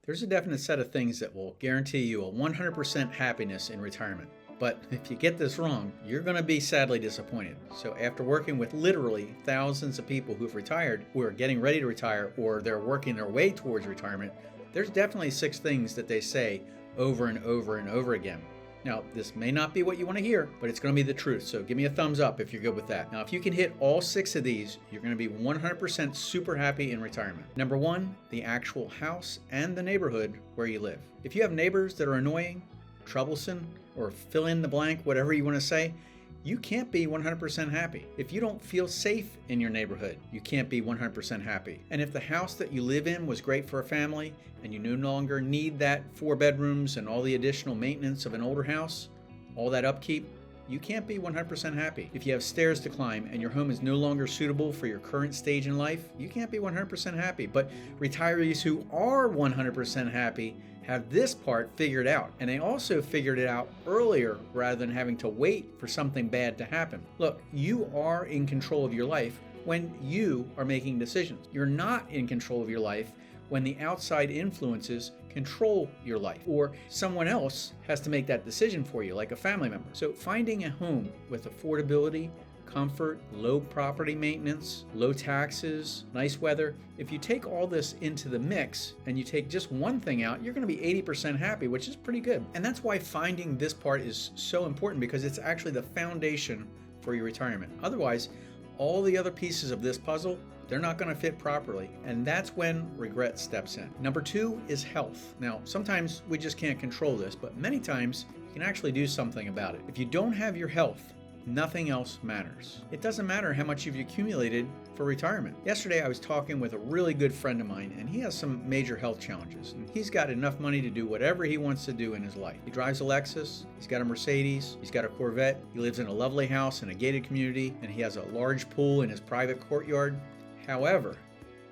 There's a definite set of things that will guarantee you a 100% happiness in retirement. But if you get this wrong, you're going to be sadly disappointed. So after working with literally thousands of people who've retired, who are getting ready to retire, or they're working their way towards retirement, there's definitely 6 things that they say over and over and over again. Now, this may not be what you want to hear, but it's going to be the truth. So give me a thumbs up if you're good with that. Now, if you can hit all 6 of these, you're going to be 100% super happy in retirement. Number 1, the actual house and the neighborhood where you live. If you have neighbors that are annoying, troublesome, or fill in the blank, whatever you want to say, you can't be 100% happy. If you don't feel safe in your neighborhood, you can't be 100% happy. And if the house that you live in was great for a family and you no longer need that 4 bedrooms and all the additional maintenance of an older house, all that upkeep, you can't be 100% happy. If you have stairs to climb and your home is no longer suitable for your current stage in life, you can't be 100% happy. But retirees who are 100% happy have this part figured out, and they also figured it out earlier rather than having to wait for something bad to happen. Look, you are in control of your life when you are making decisions. You're not in control of your life when the outside influences control your life, or someone else has to make that decision for you, like a family member. So finding a home with affordability, comfort, low property maintenance, low taxes, nice weather. If you take all this into the mix and you take just one thing out, you're going to be 80% happy, which is pretty good. And that's why finding this part is so important, because it's actually the foundation for your retirement. Otherwise, all the other pieces of this puzzle, they're not going to fit properly, and that's when regret steps in. Number 2 is health. Now, sometimes we just can't control this, but many times you can actually do something about it. If you don't have your health, nothing else matters. It doesn't matter how much you've accumulated for retirement. Yesterday, I was talking with a really good friend of mine, and he has some major health challenges, and he's got enough money to do whatever he wants to do in his life. He drives a Lexus, he's got a Mercedes, he's got a Corvette, he lives in a lovely house in a gated community, and he has a large pool in his private courtyard. However,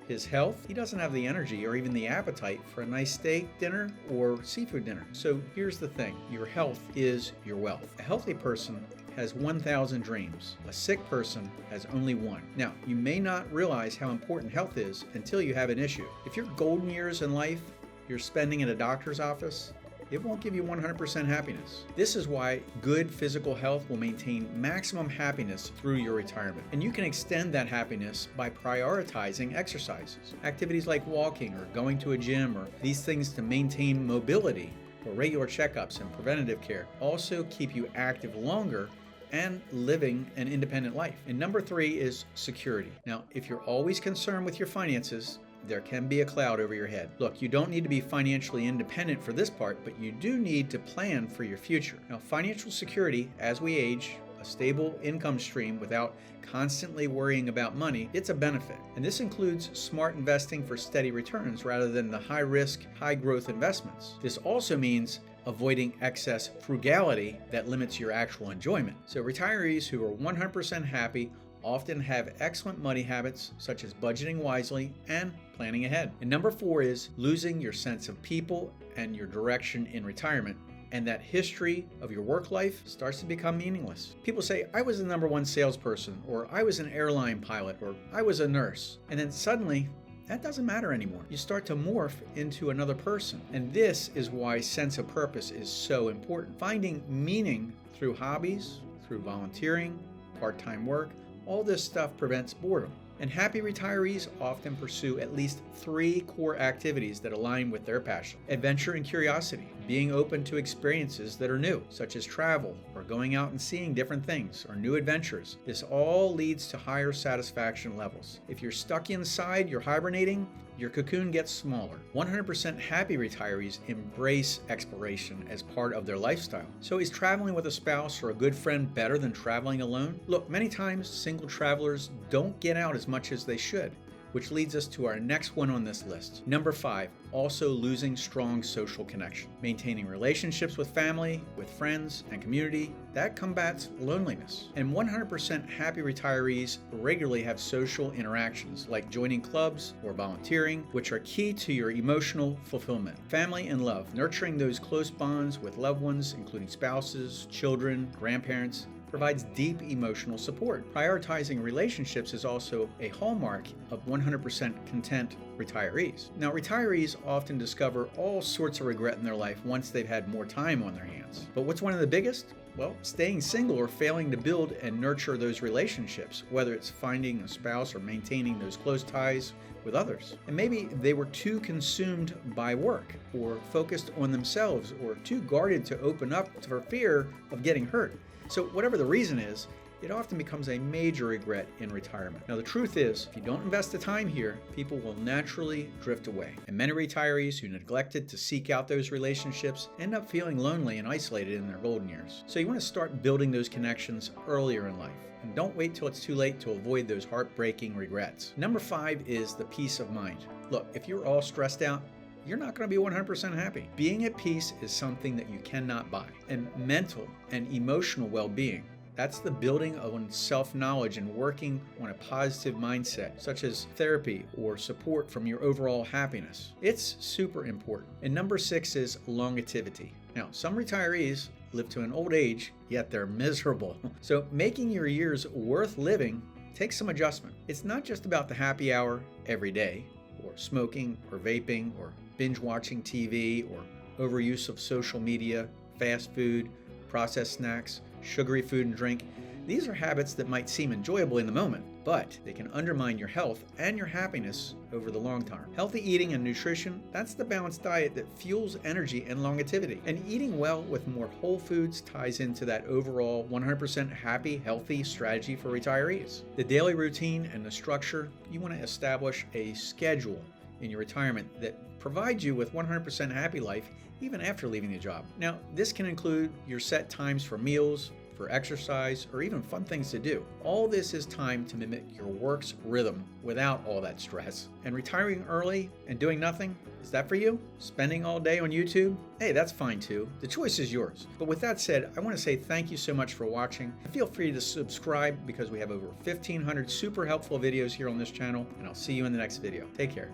his health, he doesn't have the energy or even the appetite for a nice steak dinner or seafood dinner. So here's the thing, your health is your wealth. A healthy person has 1,000 dreams. A sick person has only one. Now, you may not realize how important health is until you have an issue. If your golden years in life you're spending in a doctor's office, it won't give you 100% happiness. This is why good physical health will maintain maximum happiness through your retirement. And you can extend that happiness by prioritizing exercises. Activities like walking or going to a gym, or these things to maintain mobility, or regular checkups and preventative care, also keep you active longer and living an independent life. And number 3 is security. Now, if you're always concerned with your finances, there can be a cloud over your head. Look, you don't need to be financially independent for this part, but you do need to plan for your future. Now, financial security, as we age, a stable income stream without constantly worrying about money, it's a benefit. And this includes smart investing for steady returns rather than the high-risk, high-growth investments. This also means avoiding excess frugality that limits your actual enjoyment. So retirees who are 100% happy often have excellent money habits, such as budgeting wisely and planning ahead. And number 4 is losing your sense of people and your direction in retirement, and that history of your work life starts to become meaningless. People say, I was the number 1 salesperson, or I was an airline pilot, or I was a nurse. And then suddenly, that doesn't matter anymore. You start to morph into another person. And this is why sense of purpose is so important. Finding meaning through hobbies, through volunteering, part-time work, all this stuff prevents boredom. And happy retirees often pursue at least 3 core activities that align with their passion. Adventure and curiosity, being open to experiences that are new, such as travel or going out and seeing different things or new adventures. This all leads to higher satisfaction levels. If you're stuck inside, you're hibernating, your cocoon gets smaller. 100% happy retirees embrace exploration as part of their lifestyle. So is traveling with a spouse or a good friend better than traveling alone? Look, many times single travelers don't get out as much as they should, which leads us to our next one on this list. Number 5, also losing strong social connection. Maintaining relationships with family, with friends, and community, that combats loneliness. And 100% happy retirees regularly have social interactions, like joining clubs or volunteering, which are key to your emotional fulfillment. Family and love, nurturing those close bonds with loved ones, including spouses, children, grandparents, provides deep emotional support. Prioritizing relationships is also a hallmark of 100% content retirees. Now, retirees often discover all sorts of regret in their life once they've had more time on their hands. But what's one of the biggest? Well, staying single or failing to build and nurture those relationships, whether it's finding a spouse or maintaining those close ties with others. And maybe they were too consumed by work or focused on themselves or too guarded to open up for fear of getting hurt. So whatever the reason is, it often becomes a major regret in retirement. Now, the truth is, if you don't invest the time here, people will naturally drift away. And many retirees who neglected to seek out those relationships end up feeling lonely and isolated in their golden years. So you want to start building those connections earlier in life. And don't wait till it's too late to avoid those heartbreaking regrets. Number 5 is the peace of mind. Look, if you're all stressed out, you're not going to be 100% happy. Being at peace is something that you cannot buy. And mental and emotional well-being, that's the building of self-knowledge and working on a positive mindset, such as therapy or support from your overall happiness. It's super important. And number 6 is longevity. Now, some retirees live to an old age, yet they're miserable. So making your years worth living takes some adjustment. It's not just about the happy hour every day, or smoking, or vaping, or binge watching TV, or overuse of social media, fast food, processed snacks, sugary food and drink. These are habits that might seem enjoyable in the moment, but they can undermine your health and your happiness over the long term. Healthy eating and nutrition, that's the balanced diet that fuels energy and longevity. And eating well with more whole foods ties into that overall 100% happy, healthy strategy for retirees. The daily routine and the structure, you want to establish a schedule in your retirement that provides you with 100% happy life even after leaving the job. Now, this can include your set times for meals, for exercise, or even fun things to do. All this is time to mimic your work's rhythm without all that stress. And retiring early and doing nothing, is that for you? Spending all day on YouTube? Hey, that's fine too. The choice is yours. But with that said, I want to say thank you so much for watching. Feel free to subscribe because we have over 1,500 super helpful videos here on this channel, and I'll see you in the next video. Take care.